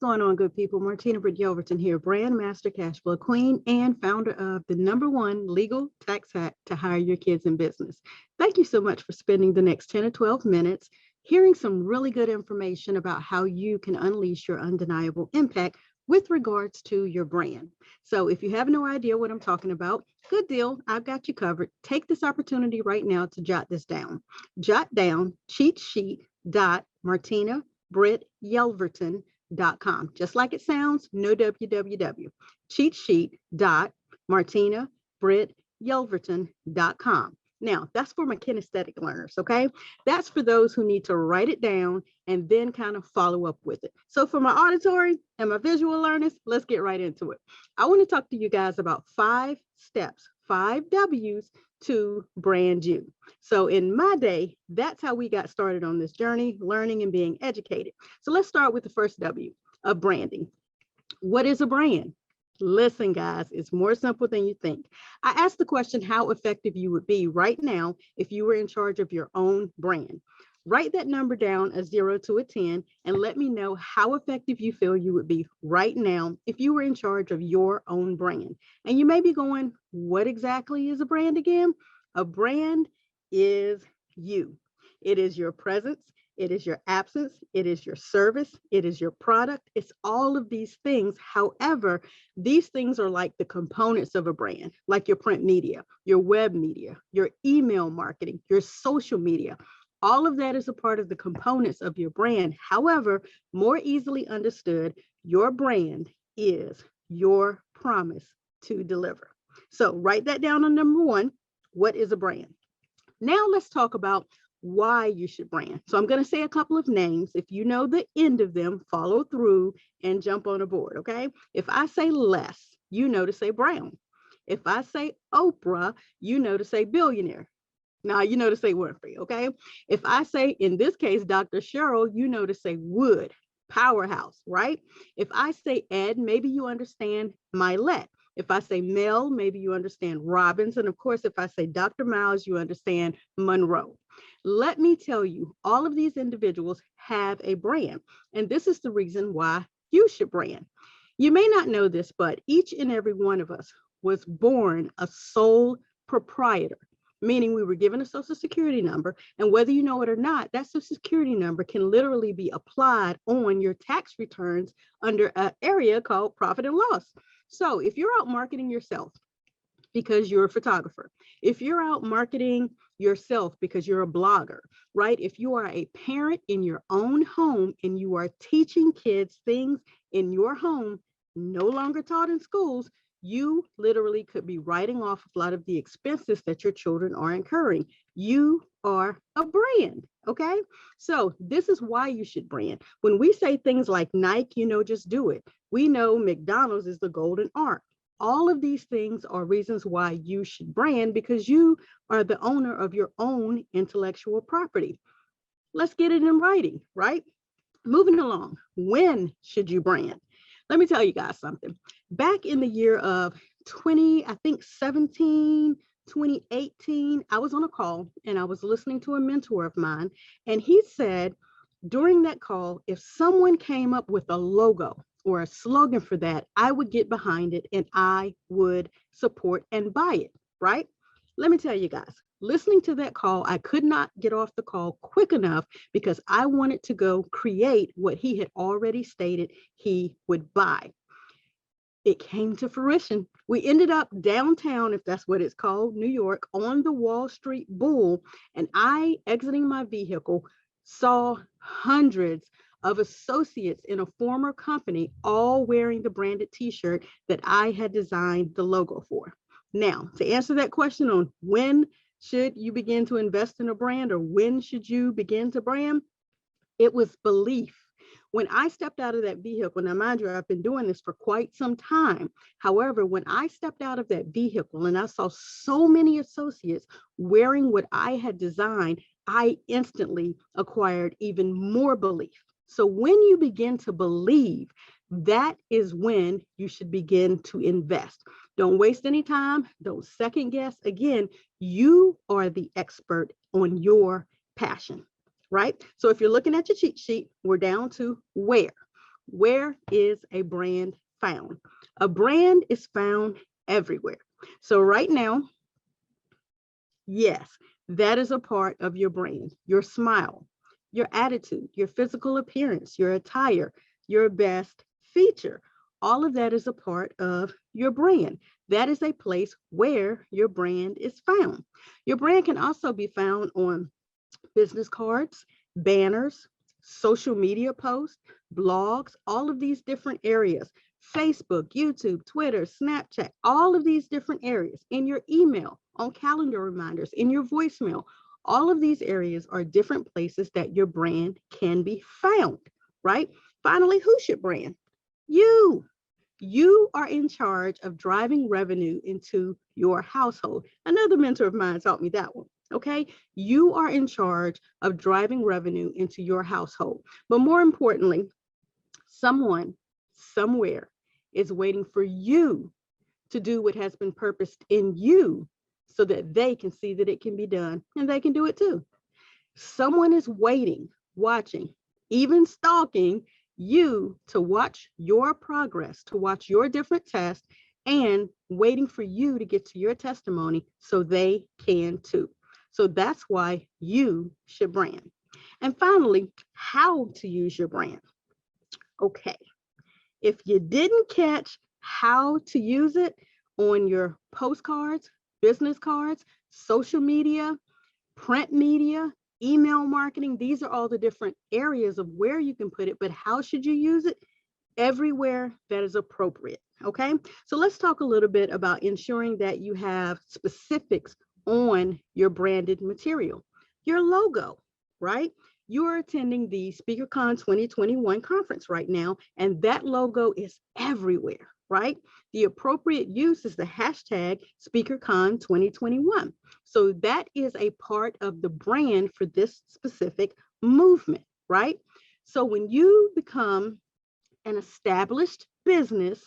going on, good people? Martina Britt Yelverton here, BrandMaster Cashflow Queen and founder of the #1 legal tax hack to hire your kids in business. Thank you so much for spending the next 10 or 12 minutes hearing some really good information about how you can unleash your undeniable impact with regards to your brand. So if you have no idea what I'm talking about, good deal. I've got you covered. Take this opportunity right now to jot this down. Jot down cheatsheet.martinabrityelverton.com. Just like it sounds, no www. cheatsheet.martinabrityelverton.com. Now, that's for my kinesthetic learners, okay? That's for those who need to write it down and then kind of follow up with it. So for my auditory and my visual learners, let's get right into it. I want to talk to you guys about 5 steps, 5 W's to brand you. So in my day, that's how we got started on this journey, learning and being educated. So let's start with the first W of branding. What is a brand? Listen, guys, it's more simple than you think. I asked the question how effective you would be right now if you were in charge of your own brand. Write that number down, a 0 to a 10, and let me know how effective you feel you would be right now if you were in charge of your own brand. And you may be going, what exactly is a brand again? A brand is you. It is your presence. It is your absence. It is your service. It is your product. It's all of these things. However, these things are like the components of a brand, like your print media, your web media, your email marketing, your social media. All of that is a part of the components of your brand. However, more easily understood, your brand is your promise to deliver. So write that down on number 1. What is a brand? Now let's talk about why you should brand. So I'm going to say a couple of names. If you know the end of them, follow through and jump on a board, okay? If I say Les, you know to say Brown. If I say Oprah, you know to say billionaire. Now, you know to say Winfrey, okay? If I say, in this case, Dr. Cheryl, you know to say Wood, powerhouse, right? If I say Ed, maybe you understand Milet. If I say Mel, maybe you understand Robbins. And of course, if I say Dr. Miles, you understand Monroe. Let me tell you, all of these individuals have a brand. And this is the reason why you should brand. You may not know this, but each and every one of us was born a sole proprietor, meaning we were given a social security number. And whether you know it or not, that social security number can literally be applied on your tax returns under an area called profit and loss. So if you're out marketing yourself because you're a photographer, if you're out marketing yourself because you're a blogger, right? If you are a parent in your own home and you are teaching kids things in your home, no longer taught in schools, you literally could be writing off a lot of the expenses that your children are incurring. You are a brand, okay? So this is why you should brand. When we say things like Nike, you know, just do it. We know McDonald's is the golden arc. All of these things are reasons why you should brand because you are the owner of your own intellectual property. Let's get it in writing, right? Moving along, when should you brand? Let me tell you guys something. Back in the year of 2018, I was on a call and I was listening to a mentor of mine. And he said during that call, if someone came up with a logo or a slogan for that, I would get behind it and I would support and buy it, right? Let me tell you guys, listening to that call, I could not get off the call quick enough because I wanted to go create what he had already stated he would buy. It came to fruition. We ended up downtown, if that's what it's called, New York, on the Wall Street Bull, and I, exiting my vehicle, saw hundreds of associates in a former company, all wearing the branded t-shirt that I had designed the logo for. Now, to answer that question on when should you begin to invest in a brand or when should you begin to brand, it was belief. When I stepped out of that vehicle, now mind you, I've been doing this for quite some time. However, when I stepped out of that vehicle and I saw so many associates wearing what I had designed, I instantly acquired even more belief. So when you begin to believe, that is when you should begin to invest. Don't waste any time. Don't second guess. Again, you are the expert on your passion, right? So if you're looking at your cheat sheet, we're down to where. Where is a brand found? A brand is found everywhere. So right now, yes, that is a part of your brand. Your smile, your attitude, your physical appearance, your attire, your best feature. All of that is a part of your brand. That is a place where your brand is found. Your brand can also be found on business cards, banners, social media posts, blogs, all of these different areas. Facebook, YouTube, Twitter, Snapchat, all of these different areas in your email, on calendar reminders, in your voicemail. All of these areas are different places that your brand can be found, right? Finally, who should brand? You. You are in charge of driving revenue into your household. Another mentor of mine taught me that one. Okay. You are in charge of driving revenue into your household. But more importantly, someone somewhere is waiting for you to do what has been purposed in you so that they can see that it can be done and they can do it too. Someone is waiting, watching, even stalking you to watch your progress, to watch your different tests, and waiting for you to get to your testimony so they can too. So that's why you should brand. And finally, how to use your brand. Okay, if you didn't catch how to use it on your postcards, business cards, social media, print media, email marketing, these are all the different areas of where you can put it, but how should you use it? Everywhere that is appropriate. Okay, so let's talk a little bit about ensuring that you have specifics on your branded material. Your logo, right? You are attending the SpeakerCon 2021 conference right now, and that logo is everywhere, right? The appropriate use is the hashtag SpeakerCon 2021. So that is a part of the brand for this specific movement, right? So when you become an established business,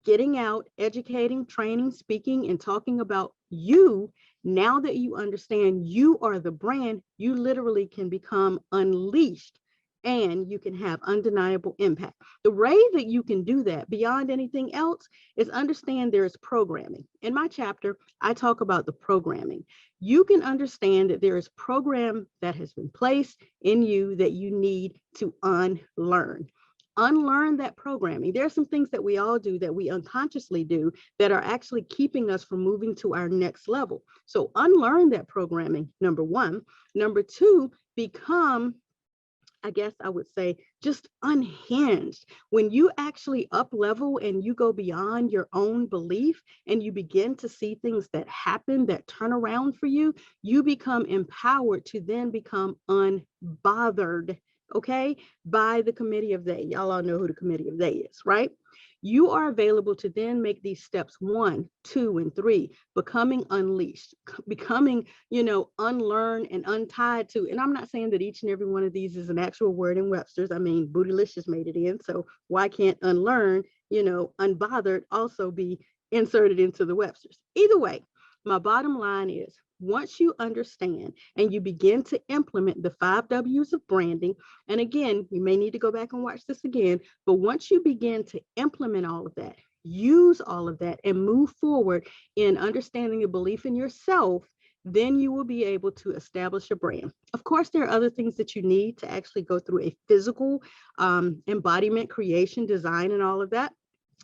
getting out, educating, training, speaking, and talking about you, now that you understand you are the brand, you literally can become unleashed and you can have undeniable impact. The way that you can do that beyond anything else is understand there is programming. In my chapter, I talk about the programming. You can understand that there is program that has been placed in you that you need to unlearn. Unlearn that programming. There are some things that we all do that we unconsciously do that are actually keeping us from moving to our next level. So unlearn that programming, number one. Number two, become, I guess I would say, just unhinged. When you actually up level and you go beyond your own belief and you begin to see things that happen, that turn around for you, you become empowered to then become unbothered, okay, by the committee of they. Y'all all know who the committee of they is, right? You are available to then make these steps 1, 2, and 3, becoming unleashed, becoming, unlearned and untied to. And I'm not saying that each and every one of these is an actual word in Webster's. I mean, Bootylicious made it in. So why can't unlearn, unbothered also be inserted into the Webster's? Either way, my bottom line is, once you understand and you begin to implement the 5 W's of branding, and again, you may need to go back and watch this again, but once you begin to implement all of that, use all of that, and move forward in understanding your belief in yourself, then you will be able to establish a brand. Of course, there are other things that you need to actually go through a physical embodiment, creation, design, and all of that.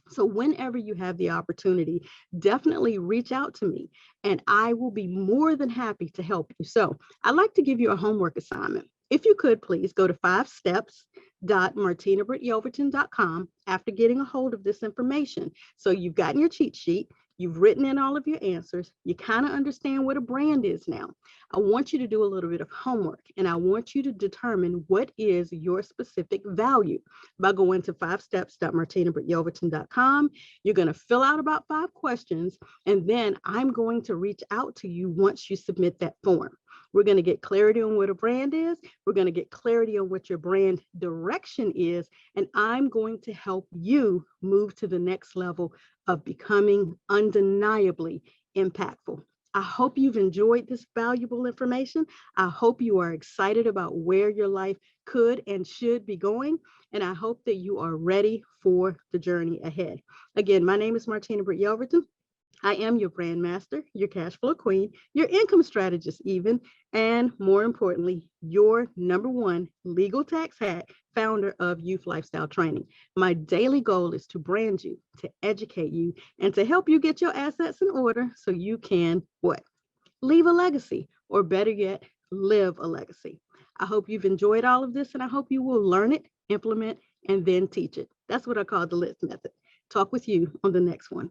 So whenever you have the opportunity, definitely reach out to me and I will be more than happy to help you. So I'd like to give you a homework assignment. If you could, please go to 5steps.martinabrityelverton.com after getting a hold of this information. So you've gotten your cheat sheet. You've written in all of your answers. You kind of understand what a brand is now. I want you to do a little bit of homework and I want you to determine what is your specific value by going to 5steps.martinabrityelverton.com. You're going to fill out about 5 questions and then I'm going to reach out to you once you submit that form. We're going to get clarity on what a brand is. We're going to get clarity on what your brand direction is. And I'm going to help you move to the next level of becoming undeniably impactful. I hope you've enjoyed this valuable information. I hope you are excited about where your life could and should be going. And I hope that you are ready for the journey ahead. Again, my name is Martina Britt Yelverton. I am your brand master, your cash flow queen, your income strategist even, and more importantly, your number one legal tax hack, founder of Youth Lifestyle Training. My daily goal is to brand you, to educate you, and to help you get your assets in order so you can what? Leave a legacy, or better yet, live a legacy. I hope you've enjoyed all of this, and I hope you will learn it, implement, and then teach it. That's what I call the LITS method. Talk with you on the next one.